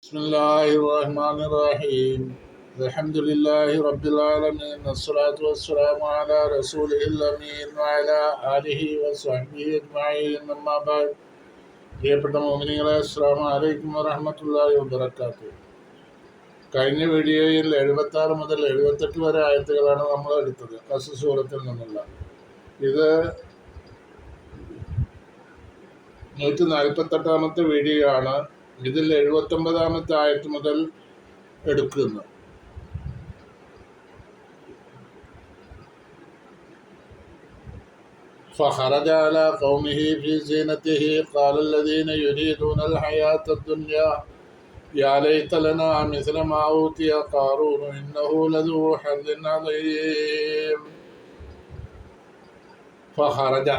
بسم الله الرحمن الرحيم الحمد لله رب العالمين والصلاة والسلام على رسوله الأمين وعلى آله وصحبه أجمعين أما بعد പ്രിയപ്പെട്ട മോമിനികളെ അസ്സലാമു അലൈക്കും വറഹ്മത്തുള്ളാഹി വബറകാതുഹു. കഴിഞ്ഞ വീഡിയോയിൽ 76 മുതൽ 78 വരെ ആയത്തുകളാണ് നമ്മൾ എടുത്തത് ഖസസ് സൂറത്തിൽ നിന്നുള്ള. ഇത് 148ാമത്തെ വീഡിയോ ആണ്. ഇതിൽ 79ാമത്തെ ആയത്ത് മുതൽ എടുക്കുന്നു. فخرج على قومه في زينته قال الذين يريدون الحياة الدنيا يا ليت لنا مثل ما أوتي قارون إنه لذو حظ عظيم. فخرج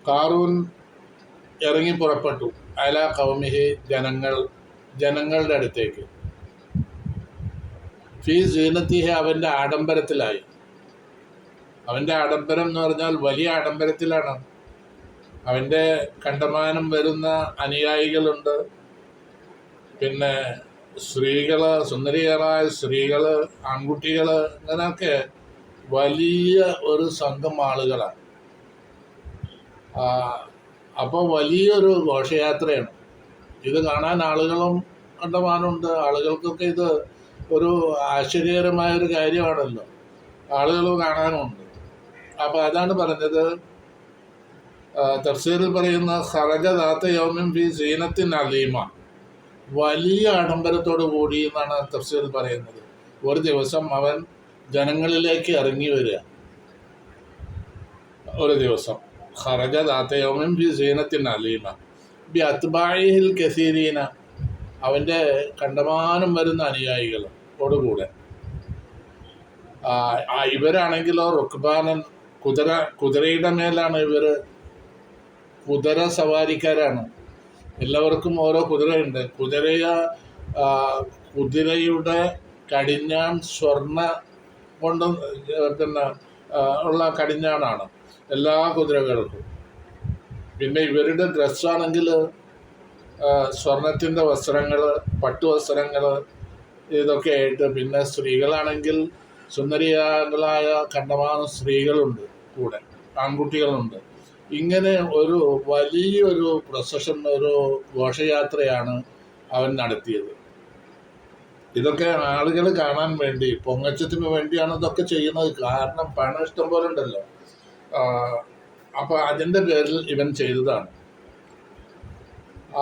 കാറൂൻ ഇറങ്ങി പുറപ്പെട്ടു. അല കൗമിഹി ജനങ്ങളുടെ അടുത്തേക്ക്. ഫീ സീനത്തിഹി അവൻ്റെ ആഡംബരത്തിലായി. അവൻ്റെ ആഡംബരം എന്ന് പറഞ്ഞാൽ വലിയ ആഡംബരത്തിലാണ്. അവൻ്റെ കണ്ടമാനം വരുന്ന അനുയായികളുണ്ട്. പിന്നെ സ്ത്രീകള്, സുന്ദരികളായ സ്ത്രീകള്, ആൺകുട്ടികള്, അങ്ങനെയൊക്കെ വലിയ ഒരു സംഘം ആളുകളാണ്. അപ്പോൾ വലിയൊരു ഘോഷയാത്രയാണ്. ഇത് കാണാൻ ആളുകളും കണ്ടമാനമുണ്ട്. ആളുകൾക്കൊക്കെ ഇത് ഒരു ആശ്ചര്യകരമായൊരു കാര്യമാണല്ലോ. ആളുകൾ കാണാനുമുണ്ട്. അപ്പോൾ അതാണ് പറഞ്ഞത്. തഫ്സീറിൽ പറയുന്ന ഖറജ ദാത്ത യൗമിൻ ഫീ സീനത്തിൻ അലീമ, വലിയ ആഡംബരത്തോടു കൂടി എന്നാണ് തഫ്സീറിൽ പറയുന്നത്. ഒരു ദിവസം അവൻ ജനങ്ങളിലേക്ക് ഇറങ്ങി വരിക. ഒരു ദിവസം ഖറജ ദാത്ത യൗമിൻ ഫീ സീനത്തിൻ അലീമ ബി അത്ബാഇഹിൽ കസീരീന, അവൻ്റെ കണ്ടമാനം വരുന്ന അനുയായികളോടുകൂടെ. ഇവരാണെങ്കിലോ റുക്ബാനൻ, കുതിരയുടെ മേലാണ് ഇവർ. കുതിര സവാരിക്കാരാണ്. എല്ലാവർക്കും ഓരോ കുതിരയുണ്ട്. കുതിരയുടെ കടിഞ്ഞാൺ സ്വർണ്ണ കൊണ്ട് പിന്നെ ഉള്ള കടിഞ്ഞാണാണ് എല്ലാ കുതിരകൾക്കും. പിന്നെ ഇവരുടെ ഡ്രസ്സാണെങ്കിൽ സ്വർണത്തിൻ്റെ വസ്ത്രങ്ങൾ, പട്ടുവസ്ത്രങ്ങൾ, ഇതൊക്കെ ആയിട്ട്. പിന്നെ സ്ത്രീകളാണെങ്കിൽ സുന്ദരികളായ കണ്ടമാനം സ്ത്രീകളുണ്ട്, കൂടെ ആൺകുട്ടികളുണ്ട്. ഇങ്ങനെ ഒരു വലിയൊരു പ്രൊസഷൻ, ഒരു ഘോഷയാത്രയാണ് അവൻ നടത്തിയത്. ഇതൊക്കെ ആളുകൾ കാണാൻ വേണ്ടി, പൊങ്ങച്ചത്തിന് വേണ്ടിയാണ് ഇതൊക്കെ ചെയ്യുന്നത്. കാരണം പണം ഇഷ്ടം പോലെ ഉണ്ടല്ലോ. അപ്പോൾ അതിൻ്റെ പേരിൽ ഇവൻ ചെയ്തതാണ്.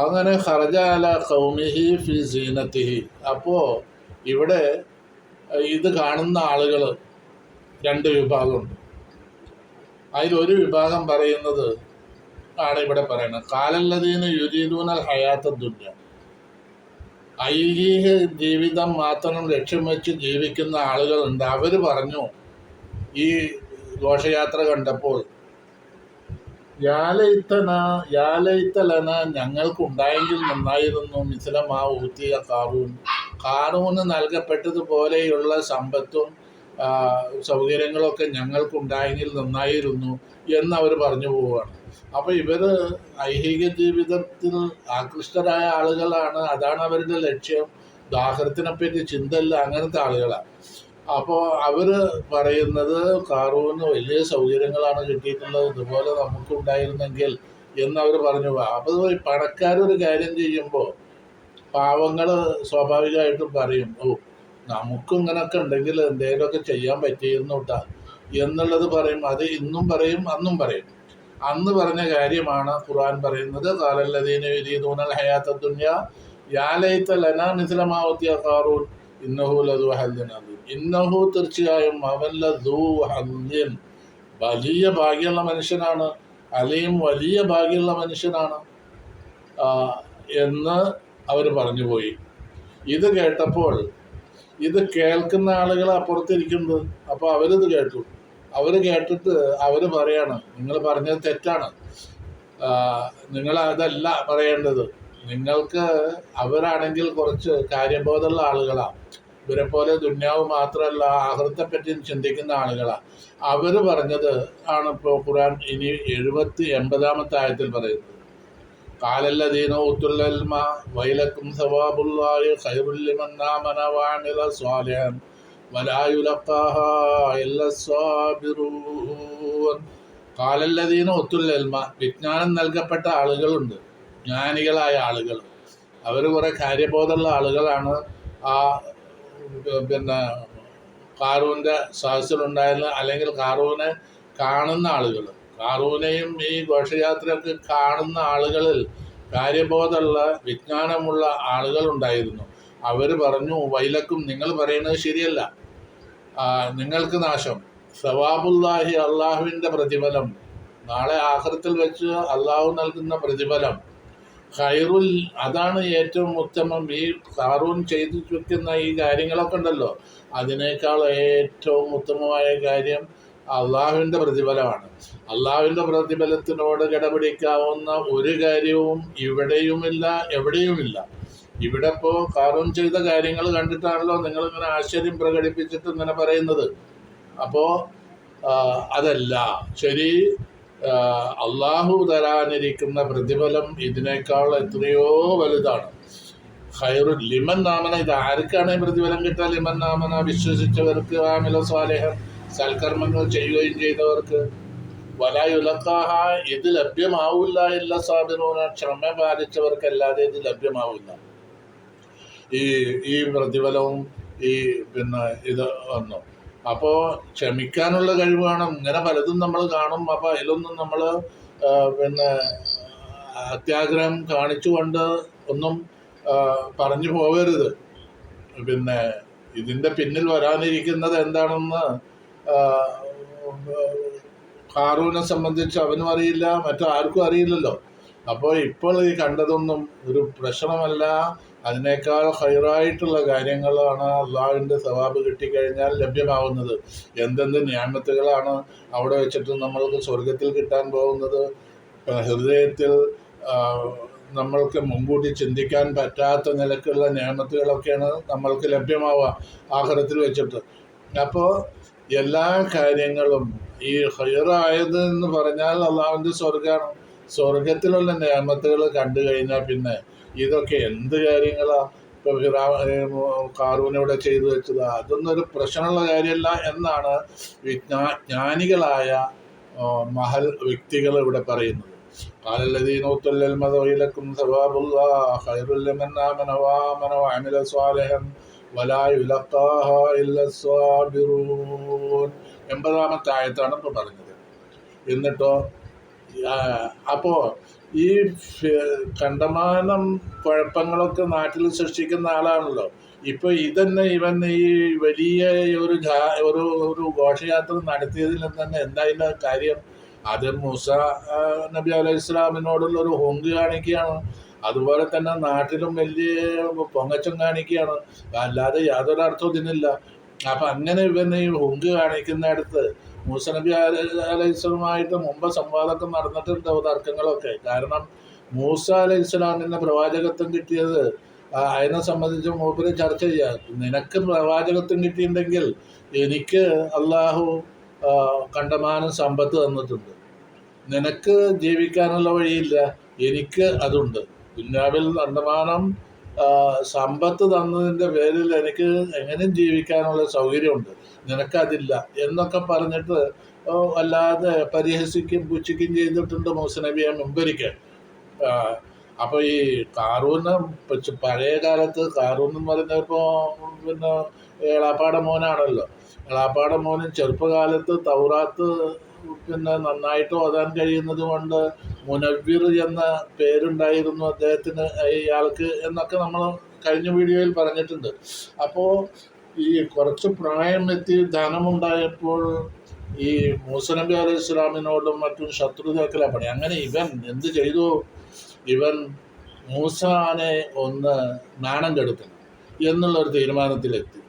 അങ്ങനെ ഖറജ അല ഖൗമിഹി ഫി സീനത്തിഹി. അപ്പോൾ ഇവിടെ ഇത് കാണുന്ന ആളുകൾ രണ്ട് വിഭാഗമുണ്ട്. അതിലൊരു വിഭാഗം പറയുന്നത് ആണ് ഇവിടെ പറയുന്നത്. ഖാലല്ലദീന യുരീദൂനൽ ഹയാത്ത ദുനിയ, ഐഹിക ജീവിതം മാത്രം ലക്ഷ്യം വെച്ച് ജീവിക്കുന്ന ആളുകളുണ്ട്. അവർ പറഞ്ഞു ഈ ഘോഷയാത്ര കണ്ടപ്പോൾ, യാലൈത്തലന, ഞങ്ങൾക്കുണ്ടായെങ്കിൽ നന്നായിരുന്നു, മിസ്ലമാ ഊത്തിയ കാറൂന് നൽകപ്പെട്ടതുപോലെയുള്ള സമ്പത്തും സൗകര്യങ്ങളൊക്കെ ഞങ്ങൾക്കുണ്ടായെങ്കിൽ നന്നായിരുന്നു എന്നവർ പറഞ്ഞു പോവുകയാണ്. അപ്പോൾ ഇവർ ഐഹിക ജീവിതത്തിൽ ആകൃഷ്ടരായ ആളുകളാണ്. അതാണ് അവരുടെ ലക്ഷ്യം. ദാഹത്തിനെപ്പറ്റി ചിന്തയില്ല, അങ്ങനത്തെ ആളുകളാണ്. അപ്പോൾ അവർ പറയുന്നത് കാറൂന് വലിയ സൗകര്യങ്ങളാണ് കിട്ടിയിട്ടുള്ളത്, ഇതുപോലെ നമുക്കുണ്ടായിരുന്നെങ്കിൽ എന്നവർ പറഞ്ഞു. അപ്പോൾ പണക്കാരൊരു കാര്യം ചെയ്യുമ്പോൾ പാവങ്ങൾ സ്വാഭാവികമായിട്ടും പറയും, നമുക്കും ഇങ്ങനെയൊക്കെ ഉണ്ടെങ്കിൽ എന്തെങ്കിലുമൊക്കെ ചെയ്യാൻ പറ്റിയിരുന്നു കേട്ടാ എന്നുള്ളത് പറയും. അത് ഇന്നും പറയും, അന്നും പറയും. അന്ന് പറഞ്ഞ കാര്യമാണ് ഖുർആൻ പറയുന്നത്. ഖാലല്ലദീന യുരീദൂനൽ ഹയാത്ത ദുനിയ യാ ലൈത ലനാ മിസ്ല മാ ഊതിയ ഖാറൂൻ ഇന്നഹു ലദു ഹദ്ദിൻ അദീം. ഇന്നഹു, തീർച്ചയായും അവൻ ലദു ഹദ്ദിൻ, വലിയ ഭാഗ്യമുള്ള മനുഷ്യനാണ്. അലീം, വലിയ ഭാഗ്യമുള്ള മനുഷ്യനാണ് എന്ന് അവർ പറഞ്ഞു പോയി. ഇത് കേട്ടപ്പോൾ, ഇത് കേൾക്കുന്ന ആളുകൾ അപ്പുറത്തിരിക്കുന്നത്. അപ്പോൾ അവരിത് കേട്ടു. അവർ കേട്ടിട്ട് അവർ പറയാണ്, നിങ്ങൾ പറഞ്ഞത് തെറ്റാണ്, നിങ്ങൾ അതല്ല പറയേണ്ടത്. നിങ്ങൾക്ക്, അവരാണെങ്കിൽ കുറച്ച് കാര്യബോധമുള്ള ആളുകളാണ്. ഇവരെ പോലെ ദുന്യാവ് മാത്രമല്ല ആഖിറത്തെ പറ്റിയും ചിന്തിക്കുന്ന ആളുകളാണ്. അവർ പറഞ്ഞത് ആണ് ഇപ്പോൾ ഖുർആൻ ഇനി 80 ആയത്തിൽ പറയുന്നത്. ഖാലല്ലദീന ഊത്തുൽ ഇൽമ വൈലക്കും സവാബുല്ലാഹി ഖൈറുൽ ലിമൻ ആമന വഅമില സ്വാലിഹൻ വലാ യുലഖാഹാ ഇല്ലസ്സാബിറൂൻ. ഖാലല്ലദീന ഊത്തുൽ ഇൽമ, വിജ്ഞാനം നൽകപ്പെട്ട ആളുകളുണ്ട്, ജ്ഞാനികളായ ആളുകൾ. അവർ കുറേ കാര്യബോധമുള്ള ആളുകളാണ്. ആ പിന്നെ ഖാറൂൻ്റെ സദസ്സിലുണ്ടായിരുന്ന, അല്ലെങ്കിൽ ഖാറൂനെ കാണുന്ന ആളുകൾ, ഖാറൂനെയും ഈ ഘോഷയാത്രയൊക്കെ കാണുന്ന ആളുകളിൽ കാര്യബോധമുള്ള വിജ്ഞാനമുള്ള ആളുകളുണ്ടായിരുന്നു. അവർ പറഞ്ഞു, വൈലക്കും, നിങ്ങൾ പറയുന്നത് ശരിയല്ല, നിങ്ങൾക്ക് നാശം. സവാബുല്ലാഹി, അള്ളാഹുവിൻ്റെ പ്രതിഫലം, നാളെ ആഖിറത്തിൽ വെച്ച് അള്ളാഹു നൽകുന്ന പ്രതിഫലം, ഖൈറുൽ, അതാണ് ഏറ്റവും ഉത്തമം. ഈ ഖാറൂൻ ചെയ്തു വെക്കുന്ന ഈ കാര്യങ്ങളൊക്കെ ഉണ്ടല്ലോ, അതിനേക്കാൾ ഏറ്റവും ഉത്തമമായ കാര്യം അള്ളാഹുവിൻ്റെ പ്രതിഫലമാണ്. അള്ളാഹുവിൻ്റെ പ്രതിഫലത്തിനോട് കിടപിടിക്കാവുന്ന ഒരു കാര്യവും ഇവിടെയുമില്ല, എവിടെയുമില്ല. ഇവിടെ ഇപ്പോൾ ഖാറൂൻ ചെയ്ത കാര്യങ്ങൾ കണ്ടിട്ടാണല്ലോ നിങ്ങളിങ്ങനെ ആശ്ചര്യം പ്രകടിപ്പിച്ചിട്ട് ഇങ്ങനെ പറയുന്നത്. അപ്പോൾ അതല്ല ശരി. അള്ളാഹു തരാനിരിക്കുന്ന പ്രതിഫലം ഇതിനേക്കാൾ എത്രയോ വലുതാണ്. ഖൈറുൽ ലിമൻ ആമന, ഇത് ആർക്കാണ് പ്രതിഫലം കിട്ടുക? ലിമൻ ആമന, വിശ്വസിച്ചവർക്ക്, ആമില സ്വാലിഹൻ, സൽക്കർമ്മങ്ങൾ ചെയ്യുകയും ചെയ്തവർക്ക്. വലാ യുലഖാഹ, ഇത് ലഭ്യമാവില്ല ഇല്ല സാബിറൂന, ക്ഷമ പാലിച്ചവർക്കല്ലാതെ ഇത് ലഭ്യമാവില്ല. ഈ പ്രതിഫലവും ഈ ഇത് വന്നു. അപ്പോൾ ക്ഷമിക്കാനുള്ള കഴിവ് വേണം. ഇങ്ങനെ പലതും നമ്മൾ കാണും. അപ്പോൾ അതിലൊന്നും നമ്മൾ അത്യാഗ്രഹം കാണിച്ചുകൊണ്ട് ഒന്നും പറഞ്ഞു പോകരുത്. ഇതിൻ്റെ പിന്നിൽ വരാനിരിക്കുന്നത് എന്താണെന്ന് ഖാറൂനെ സംബന്ധിച്ച് അവനും അറിയില്ല, മറ്റാർക്കും അറിയില്ലല്ലോ. അപ്പോൾ ഇപ്പോൾ ഈ കണ്ടതൊന്നും ഒരു പ്രശ്നമല്ല. അതിനേക്കാൾ ഹൈറായിട്ടുള്ള കാര്യങ്ങളാണ് അള്ളാഹുവിൻ്റെ സവാബ് കിട്ടിക്കഴിഞ്ഞാൽ ലഭ്യമാവുന്നത്. എന്തെന്ത് നിഅമത്തുകളാണ് അവിടെ വെച്ചിട്ട് നമ്മൾക്ക് സ്വർഗത്തിൽ കിട്ടാൻ പോകുന്നത്. ഹൃദയത്തിൽ നമ്മൾക്ക് മുൻകൂട്ടി ചിന്തിക്കാൻ പറ്റാത്ത നിലക്കുള്ള നിഅമത്തുകളൊക്കെയാണ് നമ്മൾക്ക് ലഭ്യമാവുക ആഖിറത്തിൽ വെച്ചിട്ട്. അപ്പോൾ എല്ലാ കാര്യങ്ങളും ഈ ഹൈറായത് എന്ന് പറഞ്ഞാൽ അള്ളാഹുവിൻ്റെ സ്വർഗമാണ്. സ്വർഗത്തിലുള്ള നിഅമത്തുകൾ കണ്ടു കഴിഞ്ഞാൽ പിന്നെ ഇതൊക്കെ എന്ത് കാര്യങ്ങളാണ് ഇപ്പോൾ ഖാറൂനിവിടെ ചെയ്തു വെച്ചത്? അതൊന്നും ഒരു പ്രശ്നമുള്ള കാര്യമല്ല എന്നാണ് ജ്ഞാനികളായ മഹൽ വ്യക്തികൾ ഇവിടെ പറയുന്നത്. ഖാലല്ലദീന ഊത്തുൽ ഇൽമ വൈലക്കും സവാബുല്ലാഹി ഖൈറുൽ ലിമൻ ആമന വഅമില സ്വാലിഹൻ വലാ യുലഖാഹാ ഇല്ലസ്സാബിറൂൻ. 80 ആയത്താണ് ഇപ്പോൾ പറഞ്ഞത്. എന്നിട്ടോ അപ്പോൾ ഈ കണ്ടമാനം കുഴപ്പങ്ങളൊക്കെ നാട്ടിൽ സൃഷ്ടിക്കുന്ന ആളാണല്ലോ. ഇപ്പോൾ ഇതന്നെ ഇവൻ ഈ വലിയ ഒരു ഘോഷയാത്ര നടത്തിയതിൽ തന്നെ എന്തായാലും കാര്യം? അത് മൂസ നബി അലൈഹി ഇസ്ലാമിനോടുള്ള ഒരു ഹുങ്ക് കാണിക്കുകയാണ്. അതുപോലെ തന്നെ നാട്ടിലും വലിയ പൊങ്ങച്ചം കാണിക്കുകയാണ്. അല്ലാതെ യാതൊരു അർത്ഥവും ഇതിനില്ല. അപ്പം അങ്ങനെ ഇവന് ഈ ഹുങ്ക് കാണിക്കുന്നിടത്ത് മൂസ നബി അലൈഹി ഇസ്ലാമായിട്ട് മുമ്പ് സംവാദമൊക്കെ നടന്നിട്ടുണ്ട്, തർക്കങ്ങളൊക്കെ. കാരണം മൂസ അലൈഹി ഇസ്ലാമിന് പ്രവാചകത്വം കിട്ടിയത് അതിനെ സംബന്ധിച്ച് മൂപ്പര് ചർച്ച ചെയ്യാം. നിനക്ക് പ്രവാചകത്വം കിട്ടിയിട്ടുണ്ടെങ്കിൽ എനിക്ക് അള്ളാഹു കണ്ടമാനം സമ്പത്ത് തന്നിട്ടുണ്ട്, നിനക്ക് ജീവിക്കാനുള്ള വഴിയില്ല, എനിക്ക് അതുണ്ട്. ദുനിയാവിൽ കണ്ടമാനം സമ്പത്ത് തന്നതിൻ്റെ പേരിൽ എനിക്ക് എങ്ങനെയും ജീവിക്കാനുള്ള സൗകര്യമുണ്ട്, നിനക്കതില്ല എന്നൊക്കെ പറഞ്ഞിട്ട് അല്ലാതെ പരിഹസിക്കും പുച്ഛിക്കും ചെയ്തിട്ടുണ്ട് മൂസ നബിയെ മുമ്പൊരിക്കൽ. അപ്പോൾ ഈ ഖാറൂന് പഴയ കാലത്ത് ഖാറൂൻ എന്ന് പറയുന്നപ്പോൾ എളാപ്പാടെ മോനാണല്ലോ. എളാപ്പാടെ മോന് ചെറുപ്പകാലത്ത് തൗറാത്ത് നന്നായിട്ട് ഓതാൻ കഴിയുന്നത് കൊണ്ട് മുനവ്വിർ എന്ന പേരുണ്ടായിരുന്നു അദ്ദേഹത്തിന്, ഇയാൾക്ക് എന്നൊക്കെ നമ്മൾ കഴിഞ്ഞ വീഡിയോയിൽ പറഞ്ഞിട്ടുണ്ട്. അപ്പോൾ ഈ കുറച്ച് പ്രായം എത്തി ധനമുണ്ടായപ്പോൾ ഈ മൂസ നബി അലൈഹി ഇസ്ലാമിനോടും മറ്റും ശത്രുതയൊക്കെ പണി. അങ്ങനെ ഇവൻ എന്ത് ചെയ്തു? ഇവൻ മൂസാനെ ഒന്ന് നാണം കെടുത്തണം എന്നുള്ളൊരു തീരുമാനത്തിലെത്തി.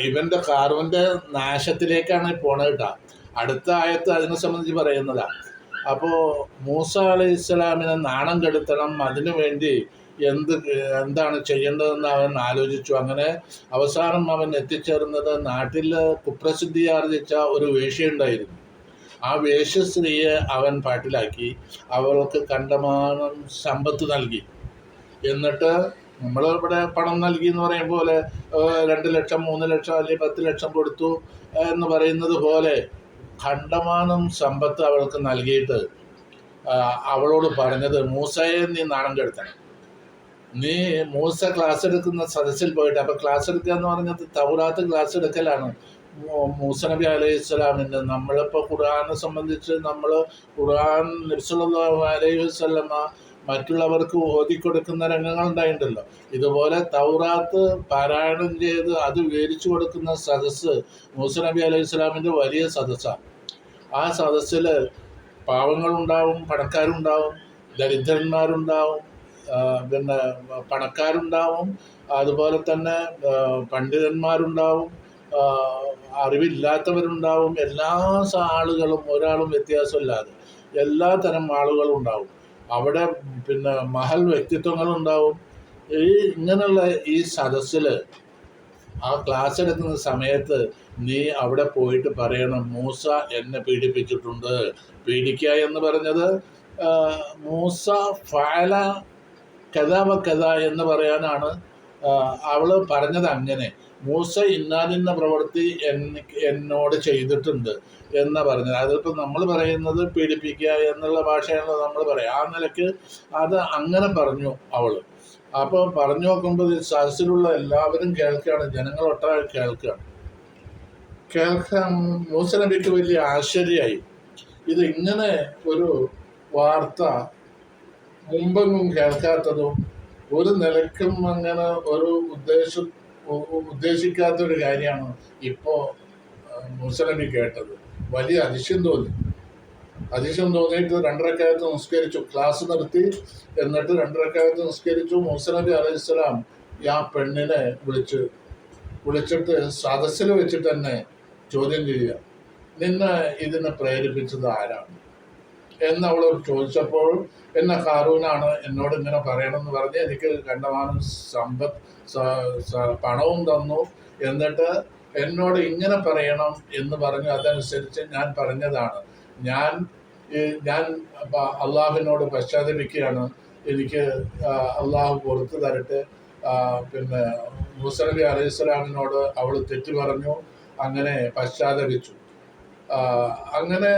ഇവൻ്റെ ഖാറൂൻ്റെ നാശത്തിലേക്കാണ് പോണത് കേട്ടോ. അടുത്ത ആയത്ത് അതിനെ സംബന്ധിച്ച് പറയുന്നതാണ്. അപ്പോൾ മൂസ അലൈഹി ഇസ്ലാമിനെ നാണം കെടുത്തണം, അതിനു വേണ്ടി എന്താണ് ചെയ്യേണ്ടതെന്ന് അവൻ ആലോചിച്ചു. അങ്ങനെ അവസാനം അവൻ എത്തിച്ചേർന്നത് നാട്ടിൽ കുപ്രസിദ്ധി ആർജിച്ച ഒരു വേശ്യയുണ്ടായിരുന്നു. ആ വേശ്യസ്ത്രീയെ അവൻ പാട്ടിലാക്കി, അവൾക്ക് കണ്ടമാനം സമ്പത്ത് നൽകി. എന്നിട്ട് നമ്മളിവിടെ പണം നൽകി എന്ന് പറയും പോലെ 2 ലക്ഷം 3 ലക്ഷം അല്ലെങ്കിൽ 10 ലക്ഷം കൊടുത്തു എന്ന് പറയുന്നത് പോലെ കണ്ടമാനം സമ്പത്ത് അവൾക്ക് നൽകിയിട്ട് അവളോട് പറഞ്ഞത്, മൂസയെ നീ നാണം കെടുത്തണം. നീ മൂസ ക്ലാസ് എടുക്കുന്ന സദസ്സിൽ പോയിട്ട്, അപ്പം ക്ലാസ് എടുക്കുക എന്ന് പറഞ്ഞത് തൗറാത്ത് ക്ലാസ് എടുക്കലാണ്. മൂസ നബി അലൈഹി സ്വലാമിൻ്റെ, നമ്മളിപ്പോൾ ഖുർആനെ സംബന്ധിച്ച് നമ്മൾ ഖുർആൻ നബി സല്ലല്ലാഹു അലൈഹി വസല്ലമ മറ്റുള്ളവർക്ക് ഓതിക്കൊടുക്കുന്ന രംഗങ്ങൾ ഉണ്ടായിട്ടുണ്ടല്ലോ. ഇതുപോലെ തൗറാത്ത് പാരായണം ചെയ്ത് അത് വിവരിച്ചു കൊടുക്കുന്ന സദസ്സ് മൂസ നബി അലൈഹി സ്വലാമിൻ്റെ വലിയ സദസ്സാണ്. ആ സദസ്സിൽ പാവങ്ങളുണ്ടാവും, പണക്കാരുണ്ടാവും, ദരിദ്രന്മാരുണ്ടാവും, പിന്നെ പണക്കാരുണ്ടാവും, അതുപോലെ തന്നെ പണ്ഡിതന്മാരുണ്ടാവും, അറിവില്ലാത്തവരുണ്ടാവും. എല്ലാ ആളുകളും, ഒരാളും വ്യത്യാസമില്ലാതെ എല്ലാ തരം ആളുകളും ഉണ്ടാവും അവിടെ. പിന്നെ മഹൽ വ്യക്തിത്വങ്ങളുണ്ടാവും. ഇങ്ങനെയുള്ള ഈ സദസ്സിൽ ആ ക്ലാസ് എടുക്കുന്ന സമയത്ത് നീ അവിടെ പോയിട്ട് പറയണം, മൂസ എന്നെ പീഡിപ്പിച്ചിട്ടുണ്ട്. പീഡിക്കുക എന്ന് പറഞ്ഞത് മൂസ ഫഅല കഥാ കഥ എന്ന് പറയാനാണ് അവൾ പറഞ്ഞത്. അങ്ങനെ മൂസ ഇന്നാലിന്ന പ്രവൃത്തി എന്നോട് ചെയ്തിട്ടുണ്ട് എന്ന് പറഞ്ഞത്. അതിപ്പോൾ നമ്മൾ പറയുന്നത് പീഡിപ്പിക്കുക എന്നുള്ള ഭാഷയാണല്ലോ നമ്മൾ പറയുക. ആ നിലയ്ക്ക് അത് അങ്ങനെ പറഞ്ഞു അവൾ. അപ്പോൾ പറഞ്ഞു നോക്കുമ്പോൾ സദസ്സിലുള്ള എല്ലാവരും കേൾക്കുകയാണ്, ജനങ്ങളൊട്ടാകെ കേൾക്കാൻ മൂസ നബിക്ക് വലിയ ആശ്ചര്യമായി. ഇത് ഇങ്ങനെ ഒരു വാർത്ത മുമ്പെങ്ങും കേൾക്കാത്തതും ഒരു നിലയ്ക്കും അങ്ങനെ ഒരു ഉദ്ദേശിക്കാത്തൊരു കാര്യമാണ് ഇപ്പോൾ മൂസ നബി കേട്ടത്. വലിയ അതിശയം തോന്നിയിട്ട് 2 റക്അത്ത് നിസ്കരിച്ചു. ക്ലാസ് നിർത്തി, എന്നിട്ട് 2 റക്അത്ത് നിസ്കരിച്ചു. മൂസ നബി അലൈഹി സ്വലാം ആ പെണ്ണിനെ വിളിച്ചിട്ട് സദസ്സിൽ വെച്ചിട്ട് തന്നെ ചോദ്യം ചെയ്യുക, നിന്നെ ഇതിനെ പ്രേരിപ്പിച്ചത് ആരാണ് എന്നവൾ ചോദിച്ചപ്പോൾ, എന്നെ ഹാറൂനാണ് എന്നോട് ഇങ്ങനെ പറയണമെന്ന് പറഞ്ഞ് എനിക്ക് കണ്ടമാനം പണവും തന്നു, എന്നിട്ട് എന്നോട് ഇങ്ങനെ പറയണം എന്ന് പറഞ്ഞു. അതനുസരിച്ച് ഞാൻ പറഞ്ഞതാണ്. ഞാൻ അള്ളാഹുവിനോട് പശ്ചാത്തപിക്കുകയാണ്, എനിക്ക് അള്ളാഹു പുറത്തു തരട്ടെ. പിന്നെ മൂസ നബി അലൈഹി സ്വലാമിനോട് അവൾ തെറ്റു പറഞ്ഞു, അങ്ങനെ പശ്ചാത്തപിച്ചു. അങ്ങനെ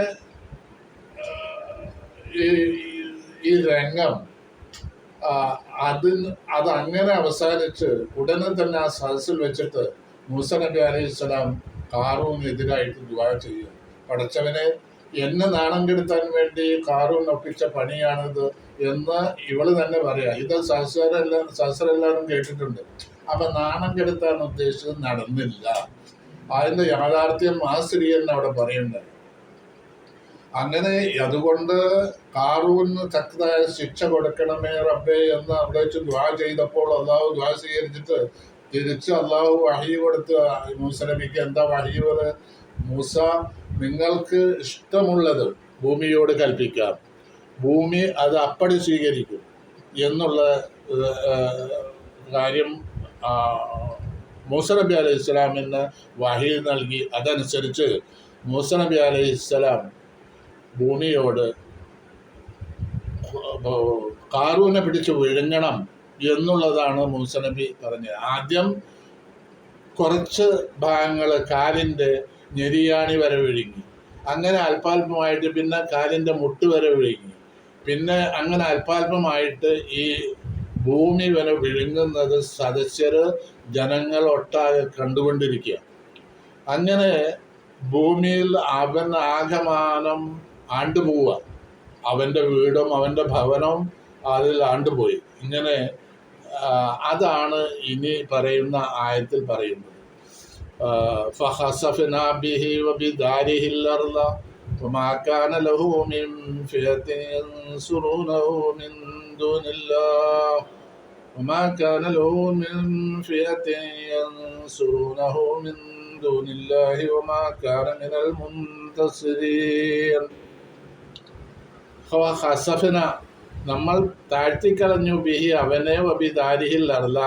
ഈ രംഗം അതങ്ങനെ അവസാനിച്ച് ഉടനെ തന്നെ ആ സദസ്സിൽ വെച്ചിട്ട് മൂസ നബി അലൈഹി സ്വലാം ഹാറൂനെതിരായിട്ട് ദുആ ചെയ്യും. പടച്ചവനെ, എന്നെ നാണം കെടുത്താൻ വേണ്ടി ഹാറൂൻ ഒപ്പിച്ച പണിയാണിത് എന്ന് ഇവള് തന്നെ പറയാം. ഇത് സഹസ്രെല്ലാവരും കേട്ടിട്ടുണ്ട്. അപ്പൊ നാണം കെടുത്താൻ ഉദ്ദേശിച്ചത് നടന്നില്ല. അതിന്റെ യാഥാർത്ഥ്യം ആ സ്ത്രീ തന്നെ അവിടെ പറയുന്നുണ്ട്. അങ്ങനെ അതുകൊണ്ട് ഹാറൂന് തക്കതായ ശിക്ഷ കൊടുക്കണമേ റബ്ബേ എന്ന് അവിടെ വെച്ച് ദുആ ചെയ്തപ്പോൾ അള്ളാഹു ദുആ സ്വീകരിച്ചിട്ട് തിരിച്ച് അള്ളാഹു വഹി കൊടുത്ത് മൂസ നബിക്ക്. എന്താ വഹി? മൂസ, നിങ്ങൾക്ക് ഇഷ്ടമുള്ളത് ഭൂമിയോട് കൽപ്പിക്കാം, ഭൂമി അത് അപ്പടി സ്വീകരിക്കും എന്നുള്ള കാര്യം മൂസ നബി അലൈഹി സ്വലാമിന് വഹി നൽകി. അതനുസരിച്ച് മൂസ നബി അലൈഹി സ്വലാം ഭൂമിയോട് ഹാറൂനെ പിടിച്ച് വിഴുങ്ങണം എന്നുള്ളതാണ് മൂസ നബി പറഞ്ഞത്. ആദ്യം കുറച്ച് ഭാഗങ്ങൾ കാലിൻ്റെ ഞെരിയാണി വരെ വിഴുങ്ങി, അങ്ങനെ അല്പാൽപമായിട്ട് പിന്നെ കാലിൻ്റെ മുട്ട് വരെ വിഴുങ്ങി, പിന്നെ അങ്ങനെ അല്പാൽപമായിട്ട് ഈ ഭൂമി വരെ വിഴുങ്ങുന്നത് സദസ്യർ ജനങ്ങളൊട്ടാകെ കണ്ടുകൊണ്ടിരിക്കുക. അങ്ങനെ ഭൂമിയിൽ അവൻ ആകമാനം ആണ്ടുപോവുക. അവൻ്റെ വീടും അവൻ്റെ ഭവനവും അതിൽ ആണ്ടുപോയി. ഇങ്ങനെ അതാണ് ഇനി പറയുന്ന ആയത്തിൽ പറയുന്നത്. فخسفنا به وبداره الأرض وما كان له من فئة ينصرونه من دون الله وما كان له من فئة ينصرونه من دون الله وما كان من المنتصرين. خسفنا, നമ്മൾ താഴ്ത്തിക്കളഞ്ഞു ബിഹി അവനെ വബിദാരിഹിൽ അർദ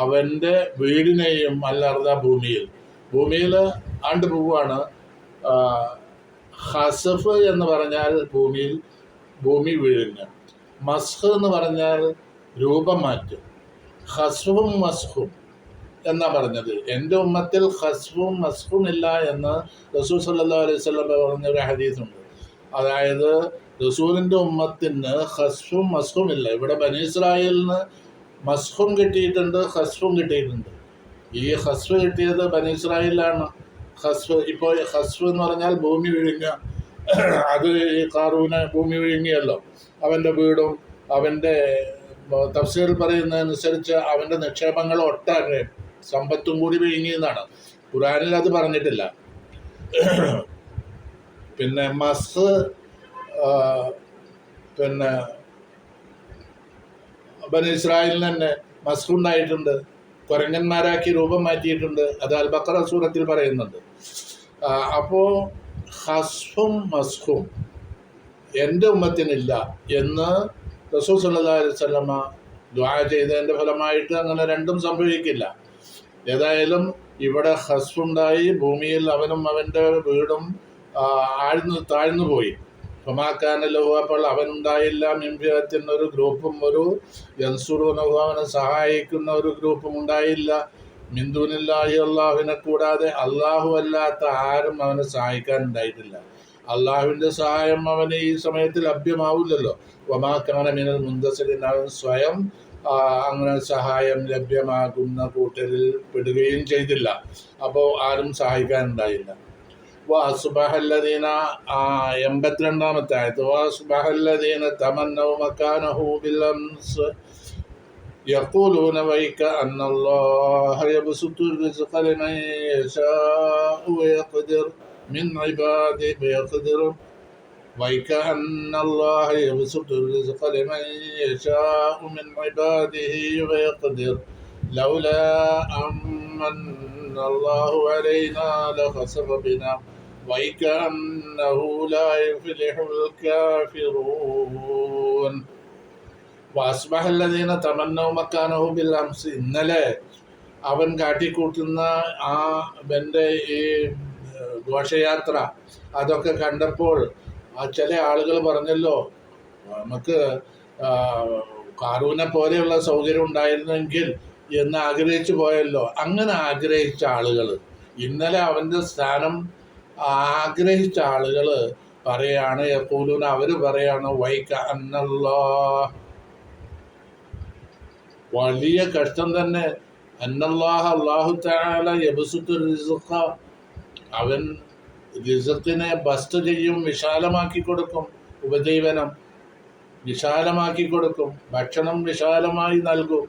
അവൻ്റെ വീടിനെയും അല്ലർദ ഭൂമിയിൽ ആണ്ട് പോവാണ്. ഹസഫ് എന്ന് പറഞ്ഞാൽ ഭൂമി വീഴുന്നു. മസ്ഹ് എന്ന് പറഞ്ഞാൽ രൂപം മാറ്റും. ഹസ്ഫും മസ്ഹും എന്നാ പറഞ്ഞത്. എൻ്റെ ഉമ്മത്തിൽ ഹസ്ഫും മസ്ഹും ഇല്ല എന്ന് റസൂൽ സല്ലല്ലാഹു അലൈഹി വസല്ലം പറഞ്ഞൊരു ഹദീസുണ്ട്. അതായത് റസൂലിൻ്റെ ഉമ്മത്തിന് ഹസ്ഫും മസ്ഹും ഇല്ല. ഇവിടെ ബനി ഇസ്രായേലിന് മസ്ഹും കിട്ടിയിട്ടുണ്ട്, ഹസ്ഫും കിട്ടിയിട്ടുണ്ട്. ഈ ഹസ്ഫ് കിട്ടിയത് ബനി ഇസ്രായേലിലാണ്. ഇപ്പോൾ ഹസ്ഫ് എന്ന് പറഞ്ഞാൽ ഭൂമി വിഴുങ്ങുക. അത് ഈ ഖാറൂന് ഭൂമി വിഴുങ്ങിയല്ലോ. അവൻ്റെ വീടും അവൻ്റെ തഫ്സീറിൽ പറയുന്നതനുസരിച്ച് അവൻ്റെ നിക്ഷേപങ്ങൾ ഒട്ടാകെ സമ്പത്തും കൂടി വിഴുങ്ങിയെന്നാണ്. ഖുർആനിൽ അത് പറഞ്ഞിട്ടില്ല. പിന്നെ മസ് പിന്നെ ബനി ഇസ്രായേലിന് തന്നെ മസ്ഹുണ്ടായിട്ടുണ്ട്, കുരങ്ങന്മാരാക്കി രൂപം മാറ്റിയിട്ടുണ്ട്. അത് അൽ ബഖറ സൂറത്തിൽ പറയുന്നുണ്ട്. അപ്പോൾ ഹസ്ഫും മസ്ഹും എൻ്റെ ഉമ്മത്തിനില്ല എന്ന് റസൂൽ സല്ലല്ലാഹു അലൈഹി വസല്ലമ ദുആ ചെയ്തതിൻ്റെ ഫലമായിട്ട് അങ്ങനെ രണ്ടും സംഭവിക്കില്ല. ഏതായാലും ഇവിടെ ഹസ്ഫുണ്ടായി, ഭൂമിയിൽ അവനും അവൻ്റെ വീടും താഴ്ന്നു പോയി. ഫമാക്കാനലഹു, അപ്പോൾ അവനുണ്ടായില്ല മിൻഫിഅത്തിൻ ഒരു ഗ്രൂപ്പും, ഒരു യൻസുറൂനഹു അവനെ സഹായിക്കുന്ന ഒരു ഗ്രൂപ്പും ഉണ്ടായില്ല. മിൻ ദൂനില്ലാഹി, അള്ളാഹുവിനെ കൂടാതെ അള്ളാഹു അല്ലാത്ത ആരും അവനെ സഹായിക്കാൻ ഉണ്ടായിട്ടില്ല. അള്ളാഹുവിൻ്റെ സഹായം അവന് ഈ സമയത്ത് ലഭ്യമാവില്ലല്ലോ. വമാക്കാന മിനൽ മുന്തസിരിൻ, അവൻ സ്വയം അങ്ങനെ സഹായം ലഭ്യമാകുന്ന കൂട്ടരിൽ പെടുകയും ചെയ്തില്ല. അപ്പോൾ ആരും സഹായിക്കാനുണ്ടായില്ല. വഅസ്ബഹല്ലദീന 82-ാമത്തെ ആയത്ത്, വഅസ്ബഹല്ലദീന തമന്നൗ മകാനഹു ബിൽ അംസ് യഖൂലൂന വൈക അന്നല്ലാഹ യബ്സുത്തു റിസ്ഖ ലിമൻ യശാഉ വയഖ്ദിർ മിൻ ഇബാദിഹി വയഖ്ദിർ وَكَأَنَّ اللَّهَ يَبْسُطُ الرِّزْقَ لِمَن يَشَاءُ مِنْ عِبَادِهِ وَيَقْدِرُ لَوْلَا أَمَّنَّ اللَّهُ عَلَيْنَا لَخَسَفَ بِنَا وَكَأَنَّهُ لَا يُفْلِحُ الْكَافِرُونَ وَأَصْبَحَ الَّذِينَ تَمَنَّوْا مَكَانَهُ بِالْأَمْسِ, ഇന്നലെ അവൻ കാട്ടിക്കൂട്ടുന്ന അവൻ്റെ ഈ ഘോഷയാത്ര അതൊക്കെ കണ്ടപ്പോൾ ചില ആളുകൾ പറഞ്ഞല്ലോ, നമുക്ക് ഖാറൂനെ പോലെയുള്ള സൗകര്യം ഉണ്ടായിരുന്നെങ്കിൽ എന്ന് ആഗ്രഹിച്ചു പോയല്ലോ. അങ്ങനെ ആഗ്രഹിച്ച ആളുകൾ, ഇന്നലെ അവൻ്റെ സ്ഥാനം ആഗ്രഹിച്ച ആളുകൾ പറയാണ്, യഖൂലൂന, അവർ പറയാണ്, വൈക അന്നല്ലാഹ്, വലിയ കഷ്ടം തന്നെ, അന്നല്ലാഹ, അല്ലാഹു തആല യബ്സുത്തു റിസ്ഖ, അവൻ റിസ്ഖിനെ ബസ്റ്റ് ചെയ്യും, വിശാലമാക്കി കൊടുക്കും, ഉപജീവനം വിശാലമാക്കി കൊടുക്കും, ഭക്ഷണം വിശാലമായി നൽകും.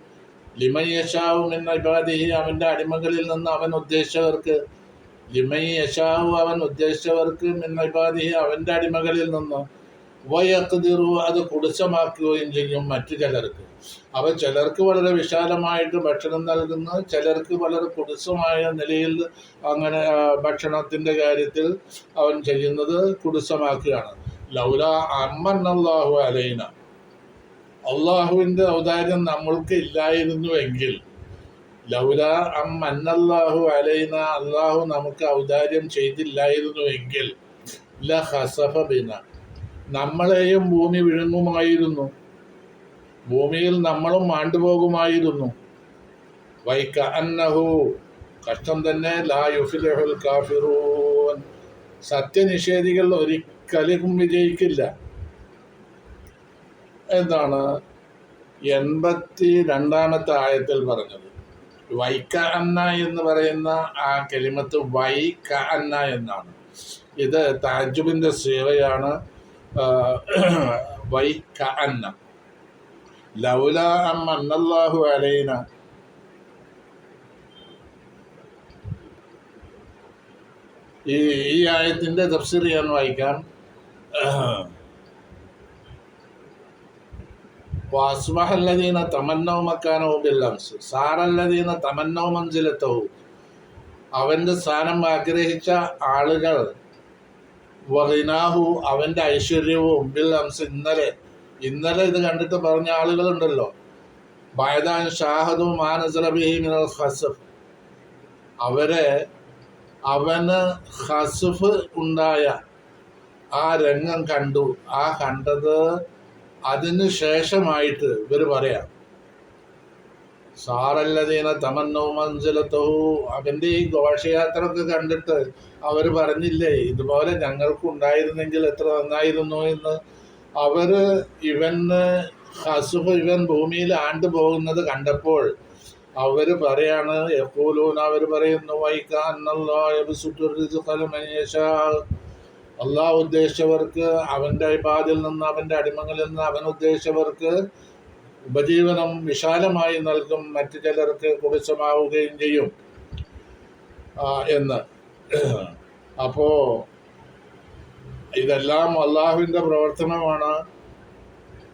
ലിമൻ യശാഉ മിൻ ഇബാദിഹി, അവൻ്റെ അടിമകളിൽ നിന്ന് അവൻ ഉദ്ദേശിച്ചവർക്ക്. ലിമൻ യശാഉ, അവൻ ഉദ്ദേശിച്ചവർക്ക്, മിൻ ഇബാദിഹി, അവൻ്റെ അടിമകളിൽ നിന്ന്. വയഖ്ദിറു, അത് കുടിശമാക്കുകയും ചെയ്യും മറ്റു ചിലർക്ക്. അവ ചിലർക്ക് വളരെ വിശാലമായിട്ട് ഭക്ഷണം നൽകുന്നു, ചിലർക്ക് വളരെ കുടിശമായ നിലയിൽ അങ്ങനെ ഭക്ഷണത്തിൻ്റെ കാര്യത്തിൽ അവൻ ചെയ്യുന്നത് കുടിശമാക്കുകയാണ്. ലൗലാ അമ്മന്നല്ലാഹു അലൈന, അള്ളാഹുവിൻ്റെ ഔദാര്യം നമ്മൾക്ക് ഇല്ലായിരുന്നുവെങ്കിൽ, ലൗലാ അമ്മന്നല്ലാഹു അലൈന, അള്ളാഹു നമുക്ക് ഔദാര്യം ചെയ്തില്ലായിരുന്നുവെങ്കിൽ, ലഖസഫ ബിന, നമ്മളെയും ഭൂമി വിഴുങ്ങുമായിരുന്നു, ഭൂമിയിൽ നമ്മളും മാണ്ടുപോകുമായിരുന്നു. വൈകഅന്നഹു, കഷ്ടം തന്നെ, ലാ യുഫ്ലിഹുൽ കാഫിറൂൻ, സത്യനിഷേധികൾ ഒരിക്കലും വിജയിക്കില്ല. എന്താണ് 82-ാമത്തെ ആയത്തിൽ പറഞ്ഞത്? വൈകഅന്ന എന്ന് പറയുന്ന ആ കലിമത്ത് വൈകഅന്ന എന്നാണ്. ഇത് തഅജ്ജുബിൻ്റെ സീഗയാണ്. വൈകഅന്ന, ലൗലാ അമ്മന്നല്ലാഹു അലൈന. ഈ ആയത്തിൻ്റെ തഫ്സീർ ഞാൻ വായിക്കാം. വഅസ്ബഹല്ലദീന തമന്നൗ മക്കാനഹു ബിൽ അംസ് സാറല്ലദീന തമന്നൗ മൻസിലതഹു, അവൻ്റെ സ്ഥാനം ആഗ്രഹിച്ച ആളുകൾ വഗിനാഹു അവൻ്റെ ഐശ്വര്യവും ബിൽ അംസ് ഇന്നലെ ഇത് കണ്ടിട്ട് പറഞ്ഞ ആളുകളുണ്ടല്ലോ, ബഅദാൻ ഷാഹദു മാ നസല ബിഹി മിനൽ ഖസ്ഫ്, അവന് ഖസ്ഫ് ഉണ്ടായ ആ രംഗം കണ്ടു. ആ കണ്ടത് അതിന് ശേഷമായിട്ട് ഇവർ പറയാം, സാറല്ലതീന തമന്നോ മൻസിലത്തഹു, അവൻ്റെ ഈ ഘോഷയാത്ര ഒക്കെ കണ്ടിട്ട് അവർ പറഞ്ഞില്ലേ ഇതുപോലെ ഞങ്ങൾക്കുണ്ടായിരുന്നെങ്കിൽ എത്ര നന്നായിരുന്നു എന്ന്. ഇവൻ ഭൂമിയിൽ ആണ്ടു പോകുന്നത് കണ്ടപ്പോൾ അവർ പറയാണ്, യഖൂലൂന, അവർ പറയുന്നു, അള്ളാഹു ഉദ്ദേശിച്ചവർക്ക് അവൻ്റെ ഇബാദിൽ നിന്ന്, അവൻ്റെ അടിമകളിൽ നിന്ന് അവൻ ഉദ്ദേശിച്ചവർക്ക് ഉപജീവനം വിശാലമായി നൽകും, മറ്റു ചിലർക്ക് കുടിശ്ശമാവുകയും ചെയ്യും എന്ന്. അപ്പോ ഇതെല്ലാം അള്ളാഹുവിൻ്റെ പ്രവർത്തനമാണ്.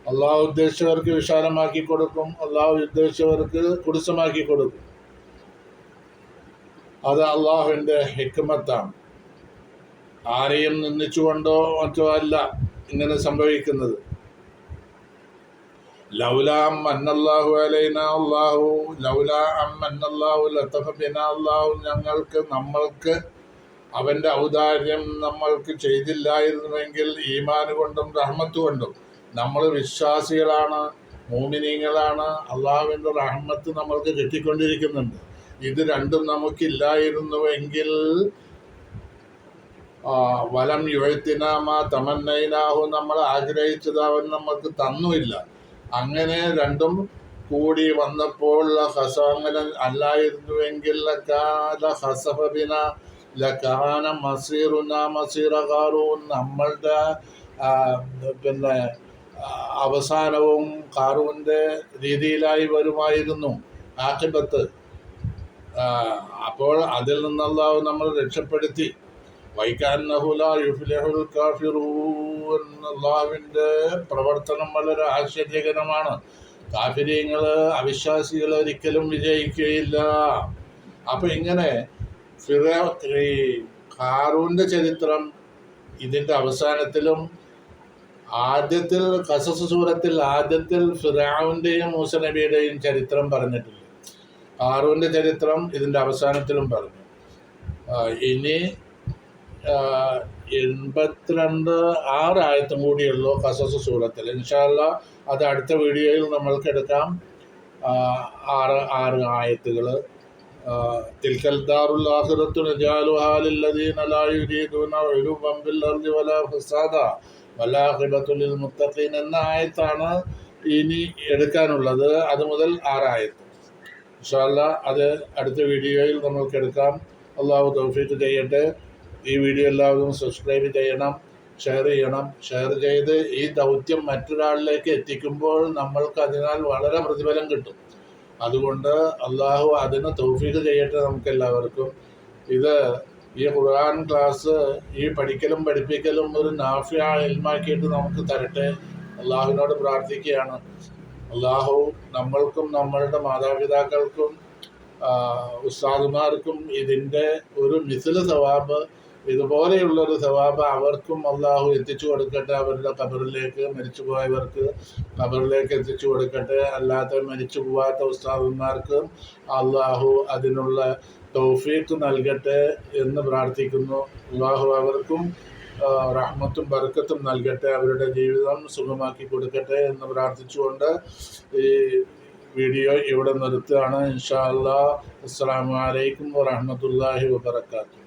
അള്ളാഹു ഉദ്ദേശിച്ചവർക്ക് വിശാലമാക്കി കൊടുക്കും, അള്ളാഹു ഉദ്ദേശിച്ചവർക്ക് കുടിശ്ശമാക്കി കൊടുക്കും. അത് അള്ളാഹുവിൻ്റെ ഹിക്മത്താണ്. ആരെയും നിന്ദിച്ചുകൊണ്ടോ മറ്റോ അല്ല ഇങ്ങനെ സംഭവിക്കുന്നത്. നമ്മൾക്ക് അവൻ്റെ ഔദാര്യം നമ്മൾക്ക് ചെയ്തില്ലായിരുന്നുവെങ്കിൽ, ഈമാൻ കൊണ്ടും റഹ്മത്ത് കൊണ്ടും, നമ്മൾ വിശ്വാസികളാണ്, മോമിനീങ്ങളാണ്, അള്ളാഹുവിൻ്റെ റഹ്മത്ത് നമ്മൾക്ക് കിട്ടിക്കൊണ്ടിരിക്കുന്നുണ്ട്. ഇത് രണ്ടും നമുക്കില്ലായിരുന്നുവെങ്കിൽ വലം യുഴത്തിനാമാ തമന്നൈനാഹു, നമ്മൾ ആഗ്രഹിച്ചത് അവൻ നമുക്ക് തന്നുമില്ല. അങ്ങനെ രണ്ടും കൂടി വന്നപ്പോൾ അങ്ങനെ അല്ലായിരുന്നുവെങ്കിൽ നമ്മളുടെ പിന്നെ അവസാനവും ഖാറൂന്റെ രീതിയിലായി വരുമായിരുന്നു ആഖിബത്ത്. അപ്പോൾ അതിൽ നിന്നല്ലാഹു നമ്മൾ രക്ഷപ്പെടുത്തി. അള്ളാഹുവിൻ്റെ പ്രവർത്തനം വളരെ ആശ്ചര്യകരമാണ്. കാഫിരീങ്ങൾ, അവിശ്വാസികൾ ഒരിക്കലും വിജയിക്കുകയില്ല. അപ്പൊ ഇങ്ങനെ ഈ ഖാറൂന്റെ ചരിത്രം ഇതിന്റെ അവസാനത്തിലും ആദ്യത്തിൽ ഖസസ് സൂറത്തിൽ ആദ്യത്തിൽ ഫിർഔന്റെയും മൂസ നബിയുടെയും ചരിത്രം പറഞ്ഞിട്ടില്ല. ഖാറൂന്റെ ചരിത്രം ഇതിന്റെ അവസാനത്തിലും പറഞ്ഞു. ഇനി 86 ആയത്തും കൂടിയുള്ളൂ ഖസസ് സൂറത്തിൽ. ഇൻഷാ അല്ലാഹ് അത് അടുത്ത വീഡിയോയിൽ നമ്മൾക്ക് എടുക്കാം. 6 ആയത്തുകൾ. തിൽക്കൽ ദാറുൽ ആഖിറത്തു നജാലുഹാ ലില്ലദീന ലാ യുരീദൂന ഉലുവൻ ഫിൽ അർളി വലാ ഫസാദ വലാഖിബത്തു ലിൽ മുത്തഖീൻ എന്ന ആയത്താണ് ഇനി എടുക്കാനുള്ളത്. അത് മുതൽ 6 ആയത്ത്. ഇൻഷാ അല്ലാഹ് അത് അടുത്ത വീഡിയോയിൽ നമ്മൾക്ക് എടുക്കാം. അള്ളാഹു തൗഫീഖ് ചെയ്യട്ടെ. ഈ വീഡിയോ എല്ലാവരും സബ്സ്ക്രൈബ് ചെയ്യണം, ഷെയർ ചെയ്യണം. ഷെയർ ചെയ്ത് ഈ ദൗത്യം മറ്റൊരാളിലേക്ക് എത്തിക്കുമ്പോൾ നമ്മൾക്ക് അതിനാൽ വളരെ പ്രതിഫലം കിട്ടും. അതുകൊണ്ട് അള്ളാഹു അതിന് തൗഫീഖ് ചെയ്യട്ടെ നമുക്കെല്ലാവർക്കും. ഈ ഖുർആൻ ക്ലാസ്, ഈ പഠിക്കലും പഠിപ്പിക്കലും ഒരു നാഫിയ ഇൽമാക്കിയിട്ട് നമുക്ക് തരട്ടെ. അള്ളാഹുവിനോട് പ്രാർത്ഥിക്കുകയാണ്. അള്ളാഹു നമ്മൾക്കും നമ്മളുടെ മാതാപിതാക്കൾക്കും ഉസ്താദുമാർക്കും ഇതിൻ്റെ ഒരു മിസ്ല് സവാബ്, ഇതുപോലെയുള്ളൊരു സവാബ് അവർക്കും അള്ളാഹു എത്തിച്ചു കൊടുക്കട്ടെ. അവരുടെ ഖബറിലേക്ക്, മരിച്ചുപോയവർക്ക് ഖബറിലേക്ക് എത്തിച്ചു കൊടുക്കട്ടെ. അല്ലാത്ത മരിച്ചു പോവാത്ത ഉസ്താദന്മാർക്ക് അള്ളാഹു അതിനുള്ള തൗഫീഖ് നൽകട്ടെ എന്ന് പ്രാർത്ഥിക്കുന്നു. അള്ളാഹു അവർക്കും റഹ്മത്തും ബർക്കത്തും നൽകട്ടെ, അവരുടെ ജീവിതം സുഖമാക്കി കൊടുക്കട്ടെ എന്ന് പ്രാർത്ഥിച്ചുകൊണ്ട് ഈ വീഡിയോ ഇവിടെ നിർത്തുകയാണ്. ഇൻഷാ അല്ലാഹ്. അസ്സലാമു അലൈക്കും വറഹ്മത്തുള്ളാഹി വബറകാതുഹു.